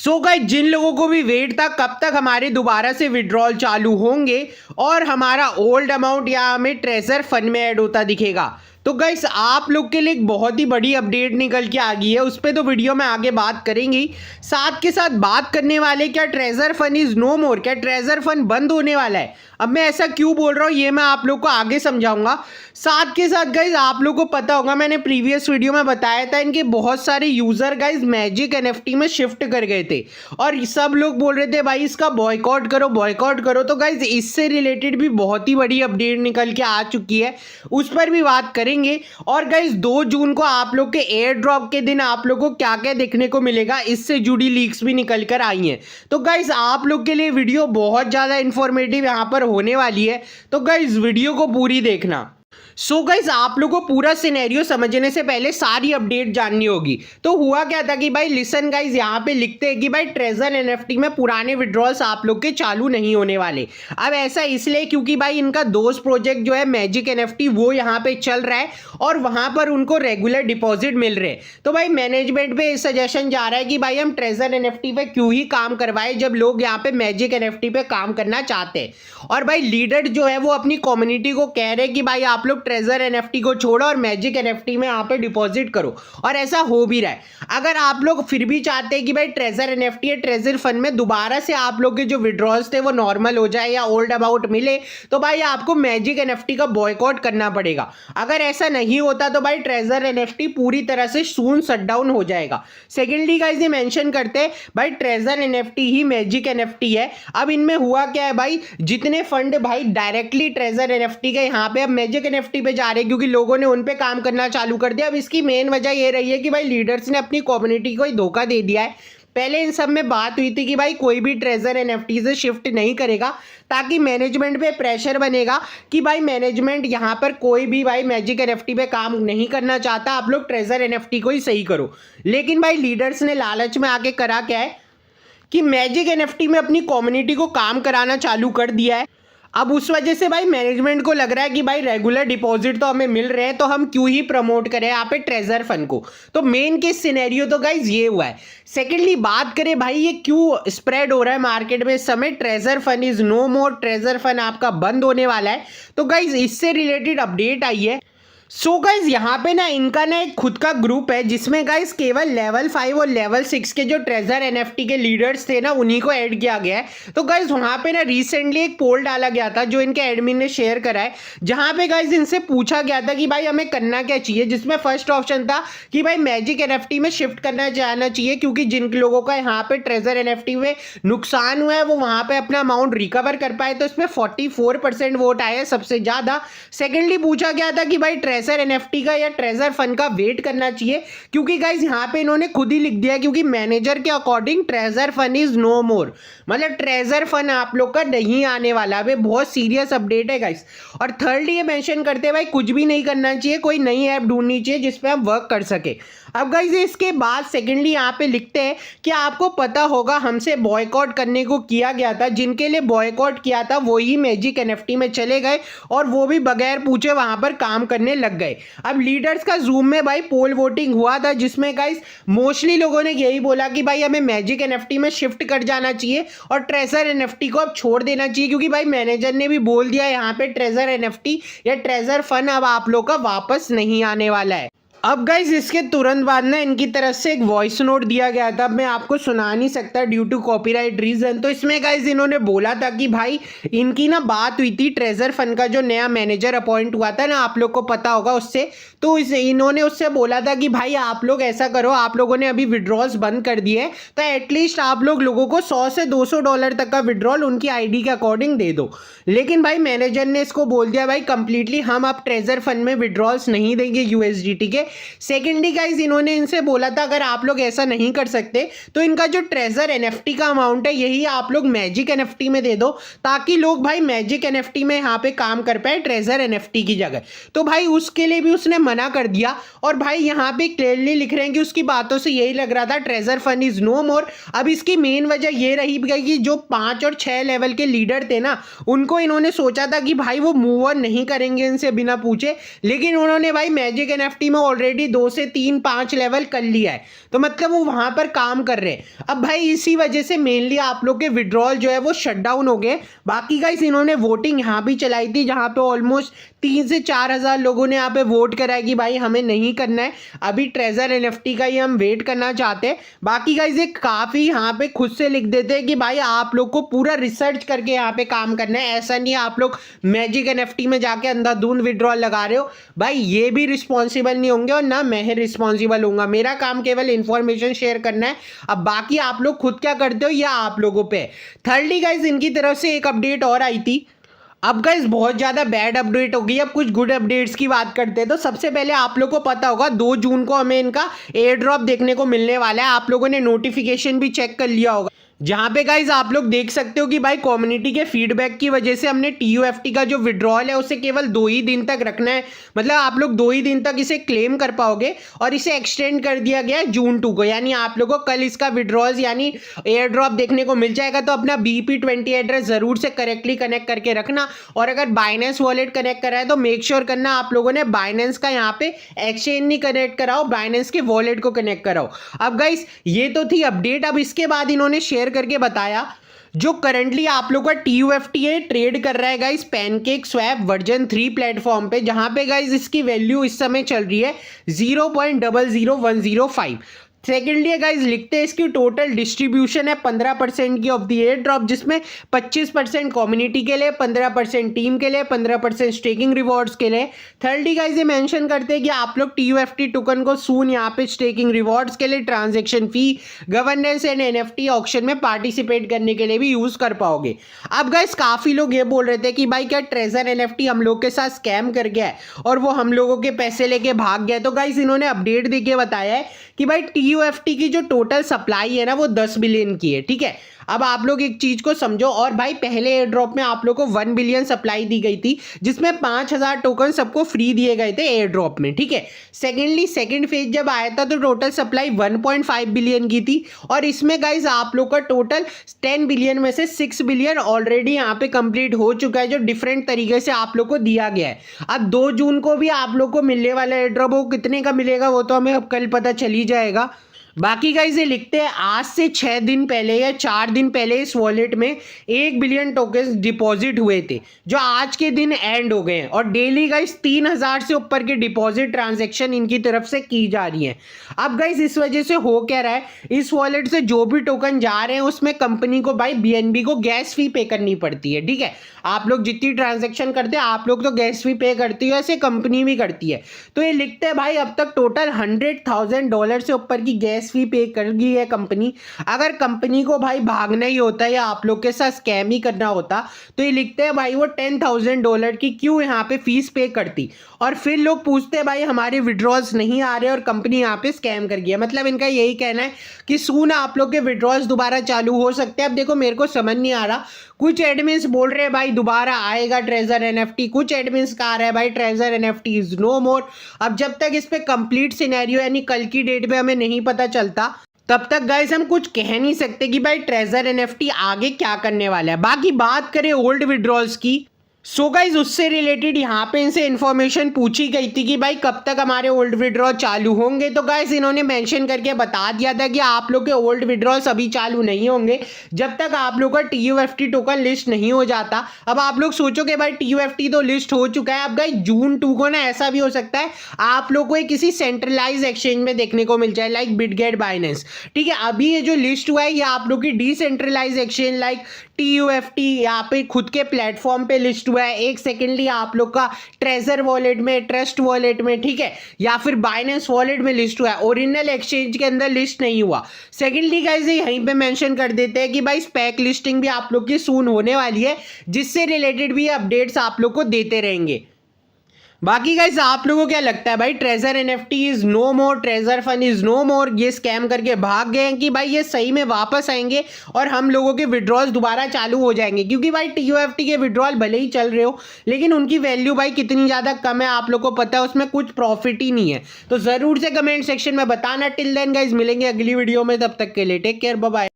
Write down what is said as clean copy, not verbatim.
So guys, जिन लोगों को भी वेट था कब तक हमारे दोबारा से विड्रॉल चालू होंगे और हमारा ओल्ड अमाउंट या हमें ट्रेजर फंड में ऐड होता दिखेगा, तो गाइस आप लोग के लिए एक बहुत ही बड़ी अपडेट निकल के आ गई है। उस पर तो वीडियो में आगे बात करेंगे। साथ के साथ बात करने वाले क्या ट्रेजर फंड इज नो मोर, क्या ट्रेजर फंड बंद होने वाला है। अब मैं ऐसा क्यों बोल रहा हूँ ये मैं आप लोग को आगे समझाऊंगा। साथ के साथ गाइज आप लोग को पता होगा, मैंने प्रीवियस वीडियो में बताया था इनके बहुत सारे यूजर गाइज मैजिक एनएफटी में शिफ्ट कर गए थे और सब लोग बोल रहे थे भाई इसका बॉयकॉट करो बॉयकॉट करो। तो गाइज इससे रिलेटेड भी बहुत ही बड़ी अपडेट निकल के आ चुकी है, उस पर भी बात करेंगे। और गाइज 2 जून को आप लोग के एयर ड्रॉप के दिन आप लोग को क्या क्या देखने को मिलेगा, इससे जुड़ी लीक्स भी निकल कर आई हैं। तो गाइज आप लोग के लिए वीडियो बहुत ज़्यादा इंफॉर्मेटिव यहाँ पर होने वाली है, तो गाइज वीडियो को पूरी देखना। सो गाइज आप लोगों को पूरा सिनेरियो समझने से पहले सारी अपडेट जाननी होगी। तो हुआ क्या था कि भाई लिसन गाइज यहाँ पे लिखते हैं कि भाई ट्रेजर एनएफटी में पुराने विड्रॉल्स आप लोग के चालू नहीं होने वाले। अब ऐसा इसलिए क्योंकि भाई इनका दोस्त प्रोजेक्ट जो है मैजिक एनएफटी वो यहाँ पे चल रहा है और वहां पर उनको रेगुलर डिपॉजिट मिल रहे हैं। तो भाई मैनेजमेंट पे सजेशन जा रहा है कि भाई हम ट्रेजर एनएफटी पे क्यों ही काम करवाए जब लोग यहाँ पे मैजिक एनएफटी पे काम करना चाहते हैं। और भाई लीडर जो है वो अपनी कम्युनिटी को कह रहे हैं कि भाई आप लोग ट्रेजर एनएफटी को छोड़ो और मैजिक एनएफटी में यहाँ पे डिपॉजिट करो, और ऐसा हो भी रहा है। अगर आप लोग फिर भी चाहते हैं कि भाई ट्रेजर एनएफटी या ट्रेजर फंड में दोबारा से आप लोग के जो विड्रॉल्स थे वो नॉर्मल हो जाए या ओल्ड अमाउंट मिले, तो भाई आपको मैजिक एनएफटी का बॉयकॉट करना पड़ेगा। अगर ऐसा नहीं होता तो भाई ट्रेजर एनएफटी पूरी तरह से सून शट डाउन हो जाएगा। सेकेंडली गाइस ये मेंशन करते हैं भाई ट्रेजर एनएफटी ही मैजिक एनएफटी है। अब इनमें हुआ क्या है भाई, जितने फंड भाई डायरेक्टली ट्रेजर एनएफटी के यहाँ पे अब मैजिक एनएफटी पे जा रहे हैं क्योंकि लोगों ने उन पे काम करना चालू कर दिया। अब इसकी मेन वजह ये रही है कि भाई लीडर्स ने अपनी कम्युनिटी को ही धोखा दे दिया है। पहले इन सब में बात हुई थी कि भाई कोई भी ट्रेजर एनएफटी से शिफ्ट नहीं करेगा ताकि मैनेजमेंट पे प्रेशर बनेगा कि भाई मैनेजमेंट यहाँ पर कोई भी भाई मैजिक एनएफटी पे काम नहीं करना चाहता, आप लोग ट्रेजर एनएफटी को ही सही करो। लेकिन भाई लीडर्स ने लालच में आके करा क्या है कि मैजिक एनएफटी में अपनी कम्युनिटी को काम कराना चालू कर दिया है। अब उस वजह से भाई मैनेजमेंट को लग रहा है कि भाई रेगुलर डिपॉजिट तो हमें मिल रहे हैं तो हम क्यों ही प्रमोट करें यहाँ पे ट्रेजर फंड को। तो मेन केस सिनेरियो तो गाइज ये हुआ है। सेकेंडली बात करें भाई ये क्यों स्प्रेड हो रहा है मार्केट में इस समय, treasure fund is no more, treasure fund आपका बंद होने वाला है। तो गाइज इससे रिलेटेड अपडेट आई है। सो गाइज यहाँ पे ना इनका ना एक खुद का ग्रुप है जिसमें गाइज केवल लेवल 5 और लेवल 6 के जो ट्रेजर एनएफटी के लीडर्स थे ना उन्हीं को ऐड किया गया है। तो गाइज वहाँ पे ना रिसेंटली एक पोल डाला गया था जो इनके एडमिन ने शेयर करा है, जहाँ पे गाइज इनसे पूछा गया था कि भाई हमें करना क्या चाहिए, जिसमें फर्स्ट ऑप्शन था कि भाई मैजिक एनएफटी में शिफ्ट करना जाना चाहिए क्योंकि जिन लोगों का यहाँ पे ट्रेजर एनएफटी में नुकसान हुआ है वो वहाँ पे अपना अमाउंट रिकवर कर पाए। तो इसमें 44% वोट आए हैं सबसे ज्यादा। सेकेंडली पूछा गया था कि भाई ट्रेजर एनएफटी का या ट्रेजर फंड का वेट करना चाहिए क्योंकि गाइज यहाँ पे इन्होंने खुद ही लिख दिया क्योंकि मैनेजर के according treasure fund is no more, मतलब ट्रेजर फंड आप लोग का नहीं आने वाला है। बहुत सीरियस अपडेट है गाइज। और थर्डली ये मेंशन करते हैं भाई कुछ भी नहीं करना चाहिए, कोई नई ऐप ढूंढनी चाहिए जिसपे हम वर्क कर सके। अब गाइज इसके बाद सेकेंडली यहाँ पे लिखते हैं कि आपको पता होगा हमसे बॉयकॉट करने को किया गया था, जिनके लिए बॉयकॉट किया था वो ही मैजिक एनएफटी में चले गए और वो भी बगैर पूछे वहां पर काम करने लग गए। अब लीडर्स का जूम में भाई पोल वोटिंग हुआ था जिसमें गाइस मोस्टली लोगों ने यही बोला कि भाई हमें मैजिक एनएफटी में शिफ्ट कर जाना चाहिए और ट्रेजर एनएफटी को अब छोड़ देना चाहिए क्योंकि भाई मैनेजर ने भी बोल दिया यहाँ पे ट्रेजर एनएफटी या ट्रेजर फंड अब आप लोग का वापस नहीं आने वाला है। अब गाइज इसके तुरंत बाद ना इनकी तरफ से एक वॉइस नोट दिया गया था, मैं आपको सुना नहीं सकता ड्यू टू कॉपीराइट रीजन। तो इसमें गाइज इन्होंने बोला था कि भाई इनकी ना बात हुई थी ट्रेजर फंड का जो नया मैनेजर अपॉइंट हुआ था ना, आप लोग को पता होगा उससे। तो इन्होंने उससे बोला था कि भाई आप लोग ऐसा करो, आप लोगों ने अभी विड्रॉल्स बंद कर दिए तो एटलीस्ट आप लोगों को $100 से $200 तक का विड्रॉल उनकी आईडी के अकॉर्डिंग दे दो। लेकिन भाई मैनेजर ने इसको बोल दिया भाई कंप्लीटली हम आप ट्रेजर फंड में विड्रॉल्स नहीं देंगे यूएसडीटी के। सेकेंडली गाइज इन्होंने इनसे बोला था अगर आप लोग ऐसा नहीं कर सकते तो इनका जो ट्रेजर एनएफटी का अमाउंट है यही आप लोग मैजिक एनएफटी में दे दो ताकि लोग भाई मैजिक एनएफटी में यहाँ पे काम कर पाए ट्रेजर एनएफटी की जगह। तो भाई उसके लिए भी उसने मना कर दिया और भाई यहाँ पे क्लियरली लिख रहे हैं कि उसकी बातों से यही लग रहा था ट्रेजर फंड इज नो मोर। अब इसकी मेन वजह ये रही कि जो 5 और 6 लेवल के लीडर थे ना उनको इन्होंने सोचा था कि भाई वो मूव ऑन नहीं करेंगे इनसे बिना पूछे, लेकिन उन्होंने भाई मैजिक एनएफटी में ऑलरेडी ऑलरेडी 2 से 3-5 लेवल कर लिया है, तो मतलब वो वहां पर काम कर रहे हैं। अब भाई इसी वजह से मेनली आप लोग के विड्रॉल जो है वो शट डाउन हो गए। बाकी गाइस इन्होंने वोटिंग यहाँ भी चलाई थी, जहाँ पे ऑलमोस्ट 3 से 4 हज़ार लोगों ने यहाँ पे वोट करा है कि भाई हमें नहीं करना है, अभी ट्रेजर एनएफटी का ही हम वेट करना चाहते हैं। बाकी गाइस ये काफ़ी यहाँ पे खुद से लिख देते हैं कि भाई आप लोग को पूरा रिसर्च करके यहाँ पे काम करना है, ऐसा नहीं आप लोग मैजिक एनएफटी में जाके अंधाधुंध विड्रॉल लगा रहे हो। भाई ये भी रिस्पॉन्सिबल नहीं होंगे और ना मैं रिस्पॉन्सिबल होऊंगा, मेरा काम केवल इंफॉर्मेशन शेयर करना है। अब बाकी आप लोग खुद क्या करते हो या आप लोगों पे। थर्डली गाइस इनकी तरफ से एक अपडेट और आई थी। अब गाइस बहुत ज़्यादा बैड अपडेट हो गई, अब कुछ गुड अपडेट्स की बात करते हैं। तो सबसे पहले आप लोग को पता होगा 2 जून को हमें इनका एयर ड्रॉप देखने को मिलने वाला है। आप लोगों ने नोटिफिकेशन भी चेक कर लिया होगा, जहाँ पे गाइज आप लोग देख सकते हो कि भाई कम्युनिटी के फीडबैक की वजह से हमने टीयूएफटी का जो विड्रॉल है उसे केवल 2 ही दिन तक रखना है, मतलब आप लोग 2 ही दिन तक इसे क्लेम कर पाओगे और इसे एक्सटेंड कर दिया गया है जून 2 को, यानी आप लोगों को कल इसका विड्रॉल्स यानी एयर ड्रॉप देखने को मिल जाएगा। तो अपना BP20 एड्रेस जरूर से करेक्टली कनेक्ट करके रखना, और अगर बाइनेंस वॉलेट कनेक्ट करा है तो मेक श्योर करना आप लोगों ने बाइनेंस का यहाँ पे एक्सचेंज नहीं कनेक्ट कराओ, बाइनेंस के वॉलेट को कनेक्ट कराओ। अब गाइज ये तो थी अपडेट। अब इसके बाद इन्होंने शेयर करके बताया जो करंटली आप लोग का TUFT है ट्रेड कर रहा है guys pancake swap version 3 platform पे, जहां पे गाइस इसकी वैल्यू इस समय चल रही है 0.00105। सेकेंडली गाइज लिखते हैं इसकी टोटल डिस्ट्रीब्यूशन है 15% की ऑफ द एयर ड्रॉप, जिसमें 25% कम्युनिटी के लिए, 15% टीम के लिए, 15% स्टेकिंग रिवॉर्ड्स के लिए। थर्डली गाइज ये मेंशन करते हैं कि आप लोग TUFT टोकन को सून यहाँ पे स्टेकिंग रिवॉर्ड्स के लिए, transaction fee, governance and NFT auction में पार्टिसिपेट करने के लिए भी यूज कर पाओगे। अब गाइज काफी लोग ये बोल रहे थे कि भाई क्या ट्रेजर NFT हम लोग के साथ स्कैम कर गया है और वो हम लोगों के पैसे लेके भाग गया है। तो गाइज इन्होंने अपडेट देके बताया है कि भाई TUFT की जो टोटल सप्लाई है ना वो 10 बिलियन की है, ठीक है। अब आप लोग एक चीज को समझो, और भाई पहले एयर ड्रॉप में आप लोग को 1 बिलियन सप्लाई दी गई थी, जिसमें 5000 टोकन सबको फ्री दिए गए थे एयर ड्रॉप में, ठीक है। सेकेंडली सेकेंड फेज जब आया था तो टोटल सप्लाई 1.5 बिलियन की थी, और इसमें गाइज आप लोग का टोटल 10 बिलियन में से 6 बिलियन ऑलरेडी यहाँ पे कंप्लीट हो चुका है, जो डिफरेंट तरीके से आप लोग को दिया गया है। अब 2 जून को भी आप लोग को मिलने वाला एयर ड्रॉप वो कितने का मिलेगा वो तो हमें अब कल पता चल ही जाएगा। बाकी गाइस ये लिखते हैं आज से 6 दिन पहले या 4 दिन पहले इस वॉलेट में 1 बिलियन टोकन्स डिपॉजिट हुए थे, जो आज के दिन एंड हो गए हैं, और डेली गाइस 3000 से ऊपर के डिपॉजिट ट्रांजैक्शन इनकी तरफ से की जा रही हैं। अब गाइस इस वजह से हो क्या रहा है, इस वॉलेट से जो भी टोकन जा रहे हैं उसमें कंपनी को भाई BNB को गैस फी पे करनी पड़ती है, ठीक है। आप लोग जितनी ट्रांजेक्शन करते हैं आप लोग तो गैस फी पे करती है, ऐसे कंपनी भी करती है। तो ये लिखते हैं भाई अब तक टोटल $100,000 से ऊपर की गैस फी पे कर गई है कंपनी। अगर कंपनी को भाई भागना ही होता है या आप लोग के साथ स्कैम ही करना होता तो ये लिखते हैं भाई वो $10,000 की क्यों यहाँ पे फीस पे करती, और फिर लोग पूछते हैं भाई हमारे विड्रॉल्स नहीं आ रहे और कंपनी यहाँ पे स्कैम कर गया। मतलब इनका यही कहना है कि सून आप लोग के विड्रॉल्स दोबारा चालू हो सकते हैं। अब देखो मेरे को समझ नहीं आ रहा, कुछ एडमिन्स बोल रहे हैं भाई दोबारा आएगा ट्रेजर NFT, कुछ एडमिन्स कह रहे हैं भाई ट्रेजर NFT इज नो मोर। अब जब तक इस पे कंप्लीट सिनेरियो यानी कल की डेट में हमें नहीं पता चलता तब तक गाइस हम कुछ कह नहीं सकते कि भाई ट्रेजर NFT आगे क्या करने वाला है। बाकी बात करें ओल्ड विड्रॉल्स की, सो गाइज उससे रिलेटेड यहाँ पे इनसे इन्फॉर्मेशन पूछी गई थी कि भाई कब तक हमारे ओल्ड विड्रॉल चालू होंगे। तो गाइज इन्होंने मेंशन करके बता दिया था कि आप लोग के ओल्ड विड्रॉल्स अभी चालू नहीं होंगे जब तक आप लोग का TUFT टोकन लिस्ट नहीं हो जाता। अब आप लोग सोचोगे भाई TUFT तो लिस्ट हो चुका है, अब गाइज जून 2 को ना ऐसा भी हो सकता है आप लोग को किसी सेंट्रलाइज एक्सचेंज में देखने को मिल जाए लाइक बिटगेट, बाइनेंस, ठीक है। अभी ये जो लिस्ट हुआ है ये आप लोग की डिसेंट्रलाइज एक्सचेंज लाइक TUFT यहाँ पे खुद के प्लेटफॉर्म पे लिस्ट हुआ है। एक सेकेंडली आप लोग का ट्रेजर वॉलेट में, ट्रस्ट वॉलेट में, ठीक है, या फिर बाइनेंस वॉलेट में लिस्ट हुआ है, ओरिजिनल एक्सचेंज के अंदर लिस्ट नहीं हुआ। सेकेंडली गाइस यहीं पे मेंशन कर देते हैं कि भाई स्पेक लिस्टिंग भी आप लोग की सून होने वाली है, जिससे रिलेटेड भी अपडेट्स आप लोग को देते रहेंगे। बाकी गाइस आप लोगों को क्या लगता है भाई treasure NFT is no more, treasure fun is no more, ये स्कैम करके भाग गए हैं कि भाई ये सही में वापस आएंगे और हम लोगों के विड्रॉल्स दोबारा चालू हो जाएंगे? क्योंकि भाई TUFT के विड्रॉल भले ही चल रहे हो लेकिन उनकी वैल्यू भाई कितनी ज़्यादा कम है आप लोग को पता है, उसमें कुछ प्रॉफिट ही नहीं है। तो ज़रूर से कमेंट सेक्शन में बताना। टिल देन गाइज मिलेंगे अगली वीडियो में, तब तक के लिए टेक केयर, बाय बाय।